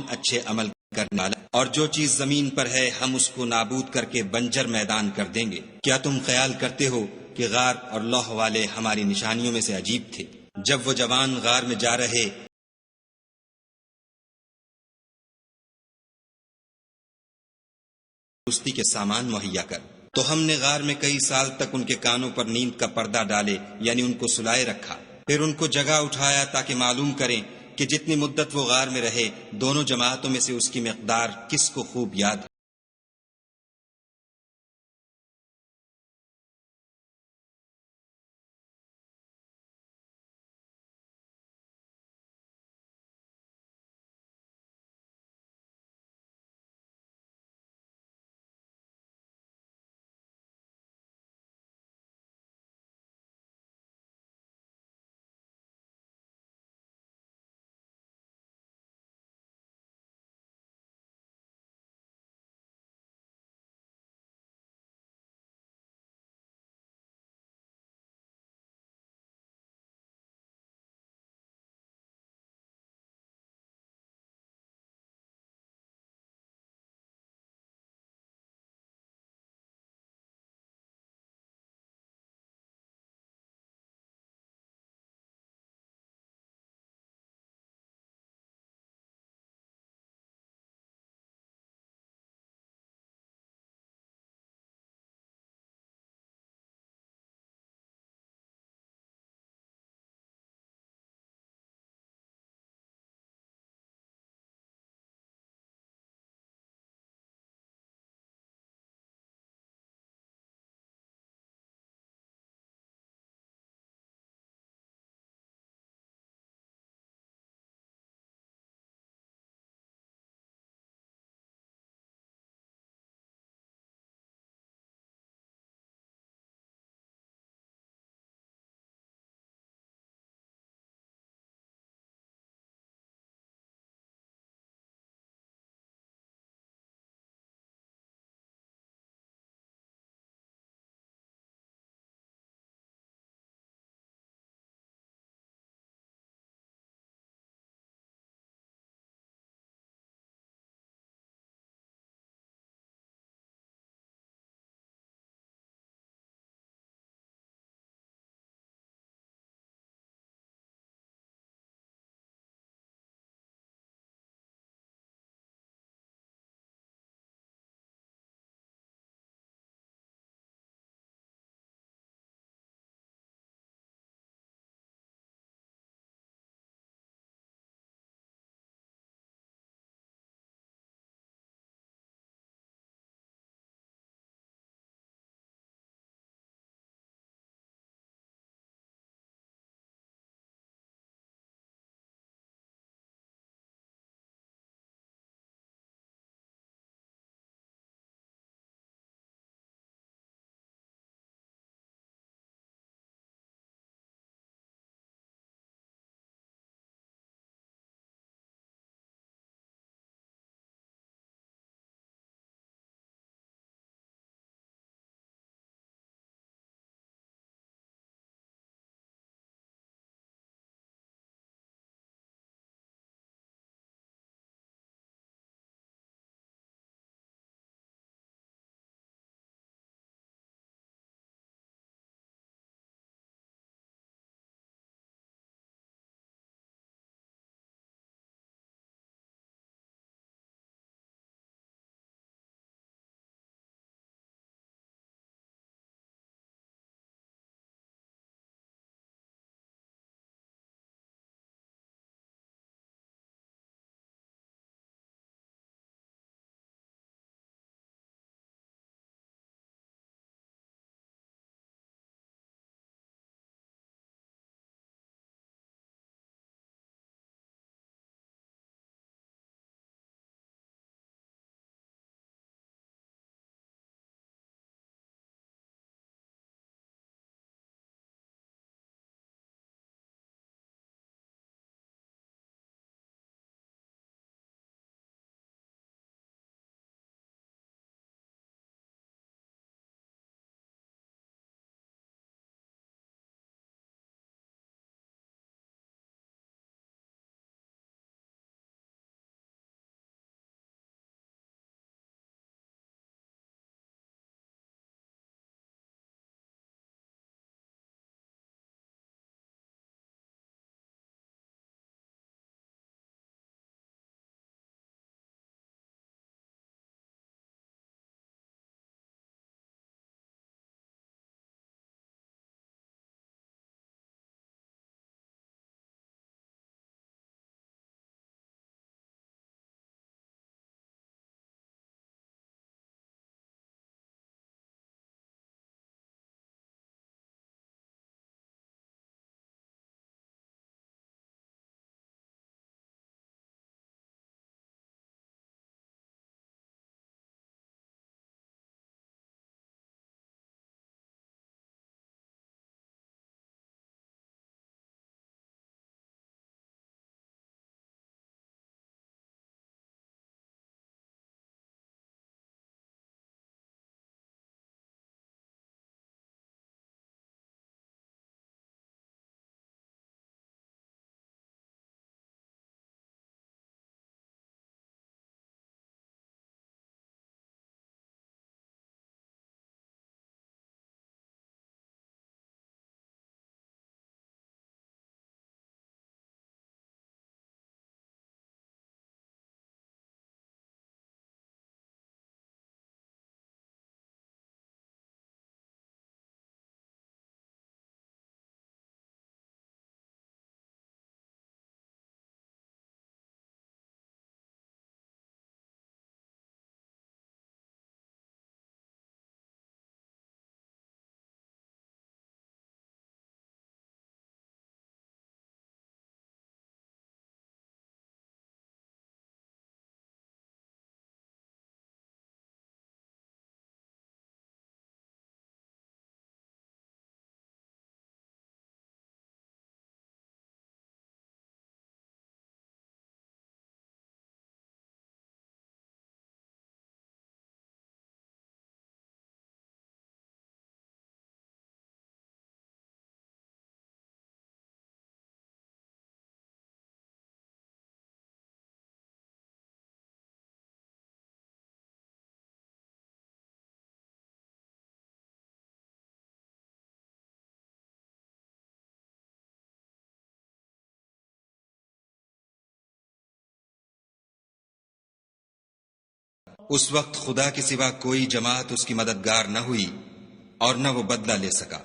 अच्छे अमल करने वाला, और जो चीज जमीन पर है हम उसको नाबूद करके बंजर मैदान कर देंगे। क्या तुम ख्याल करते हो कि गार और लौह वाले हमारी निशानियों में से अजीब थे? जब वो जवान गार में जा रहे कुश्ती के सामान मुहैया कर, तो हमने गार में कई साल तक उनके कानों पर नींद का पर्दा डाले, यानी उनको सुलाए रखा। फिर उनको जगह उठाया ताकि मालूम करें कि जितनी मुद्दत वो गार में रहे, दोनों जमातों में से उसकी मिकदार किसको खूब याद है। उस वक्त खुदा के सिवा कोई जमात उसकी मददगार न हुई और न वो बदला ले सका।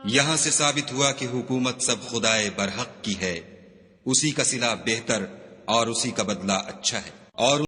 यहां से साबित हुआ कि हुकूमत सब खुदाए बरहक की है, उसी का सिला बेहतर और उसी का बदला अच्छा है। और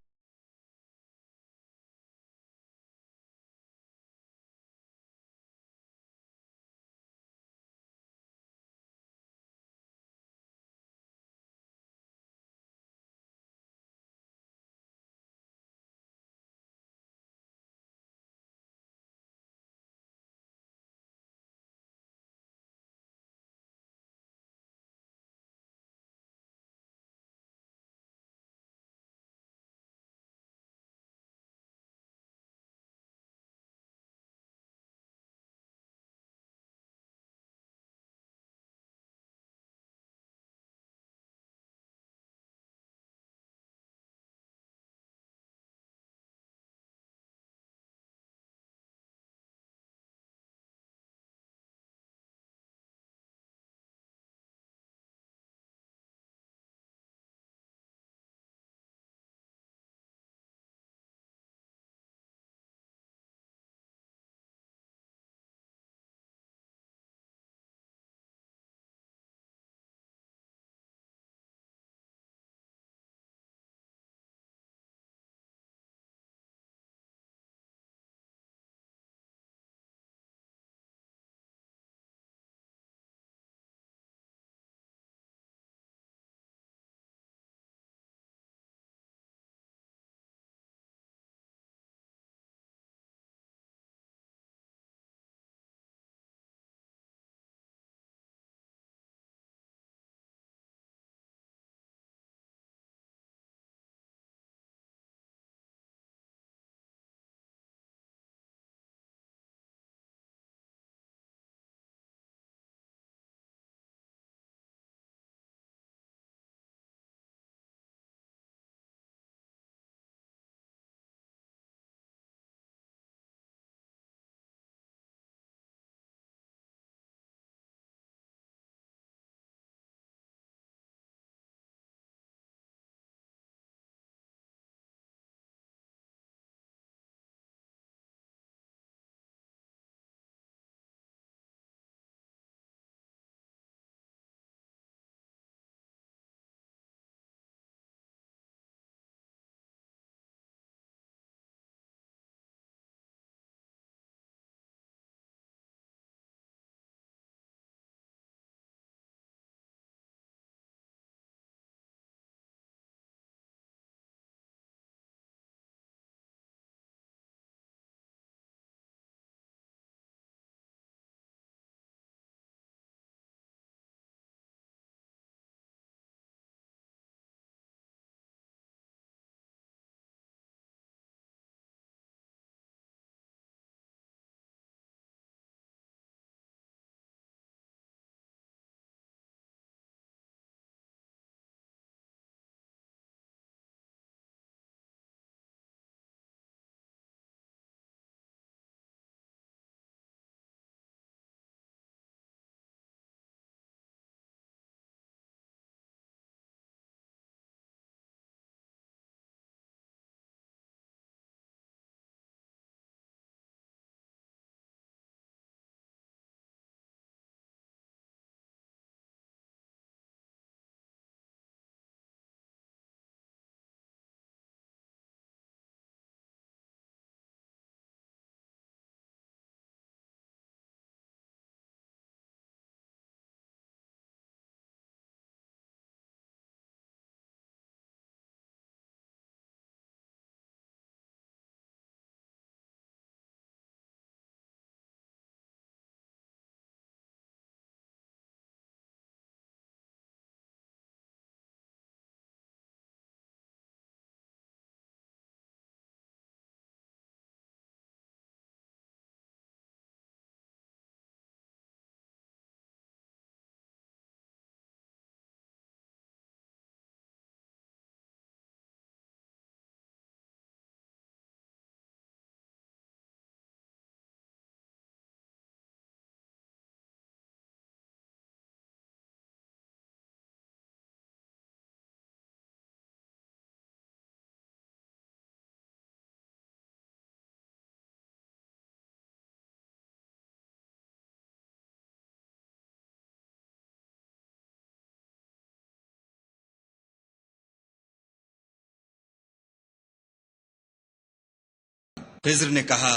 खिज्र ने कहा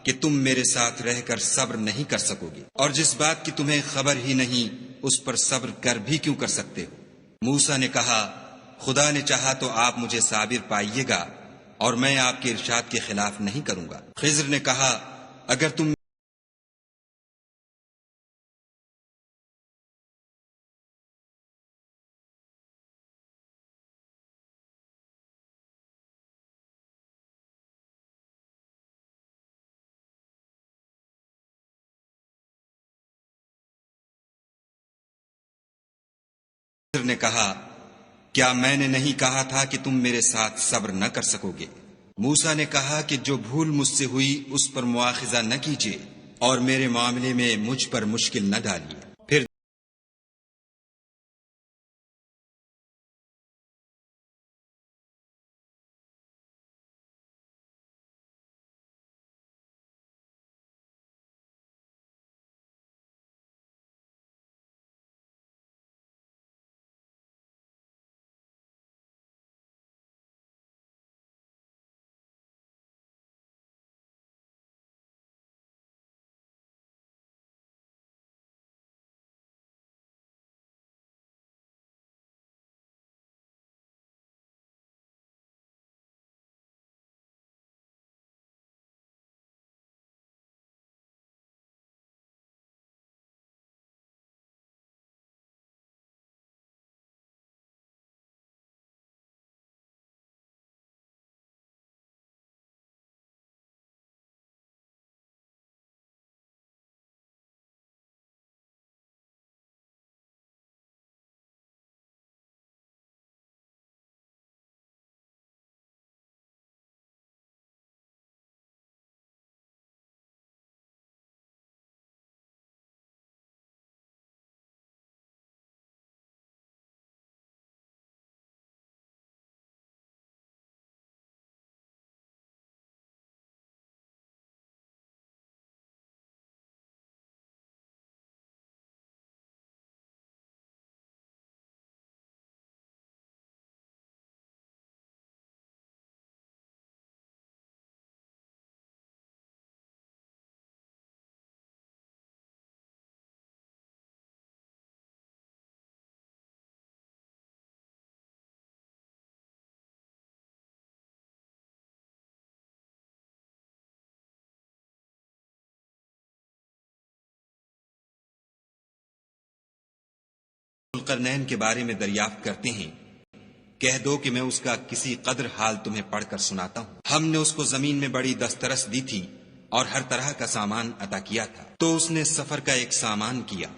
कि तुम मेरे साथ रहकर सब्र नहीं कर सकोगे, और जिस बात की तुम्हें खबर ही नहीं उस पर सब्र कर भी क्यों कर सकते हो। मूसा ने कहा, खुदा ने चाहा तो आप मुझे साबिर पाइएगा और मैं आपके इरशाद के खिलाफ नहीं करूंगा। खिज्र ने कहा, अगर तुम खिज्र ने कहा, क्या मैंने नहीं कहा था कि तुम मेरे साथ सब्र न कर सकोगे। मूसा ने कहा कि जो भूल मुझसे हुई उस पर मुआखिजा न कीजिए और मेरे मामले में मुझ पर मुश्किल न डालिए। फिर जुल्करनैन के बारे में दरियाफ्त करते हैं, कह दो कि मैं उसका किसी कदर हाल तुम्हें पढ़कर सुनाता हूँ। हमने उसको जमीन में बड़ी दस्तरस दी थी और हर तरह का सामान अता किया था, तो उसने सफर का एक सामान किया।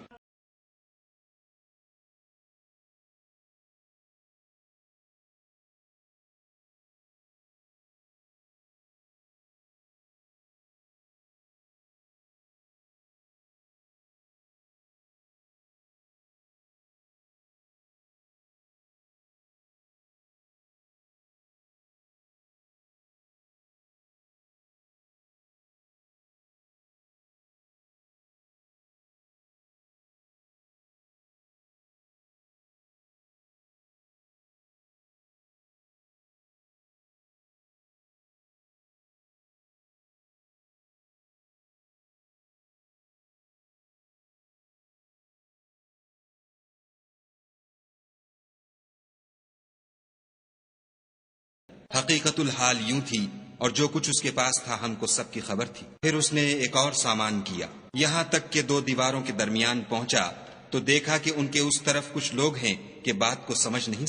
हकीकतुल हाल यूं थी, और जो कुछ उसके पास था हमको सबकी खबर थी। फिर उसने एक और सामान किया, यहां तक कि दो दीवारों के दरमियान पहुंचा तो देखा कि उनके उस तरफ कुछ लोग हैं कि बात को समझ नहीं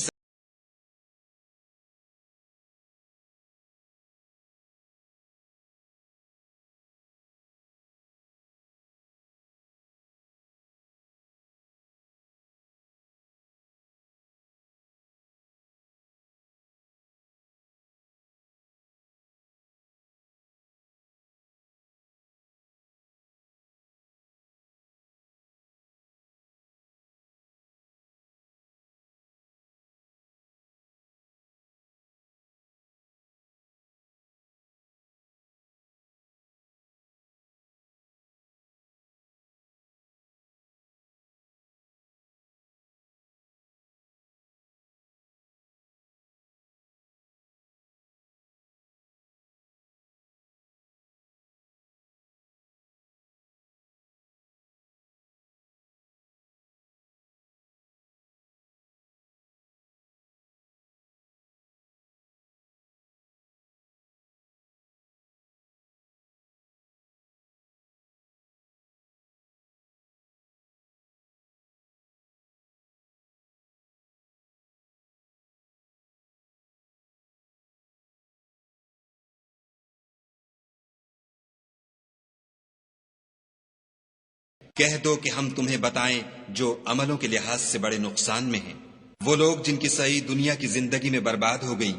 कह दो कि हम तुम्हें बताएं जो अमलों के लिहाज से बड़े नुकसान में हैं। वो लोग जिनकी सही दुनिया की जिंदगी में बर्बाद हो गई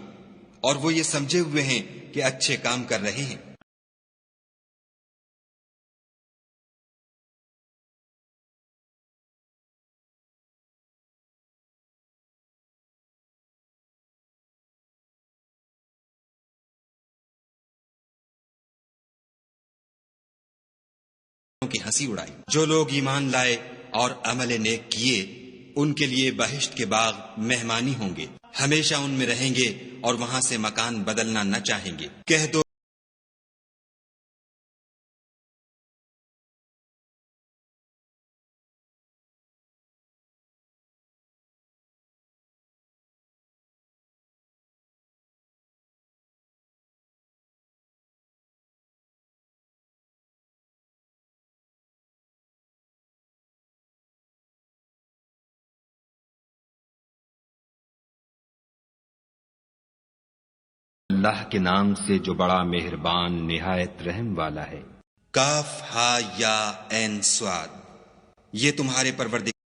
और वो ये समझे हुए हैं कि अच्छे काम कर रहे हैं। की हंसी उड़ाई। जो लोग ईमान लाए और अमल नेक किए उनके लिए बहिश्त के बाग मेहमानी होंगे, हमेशा उनमें रहेंगे और वहां से मकान बदलना न चाहेंगे। कह दो अल्लाह के नाम से जो बड़ा मेहरबान निहायत रहम वाला है। काफ हा या ऐन स्वाद, ये तुम्हारे परवरदिगार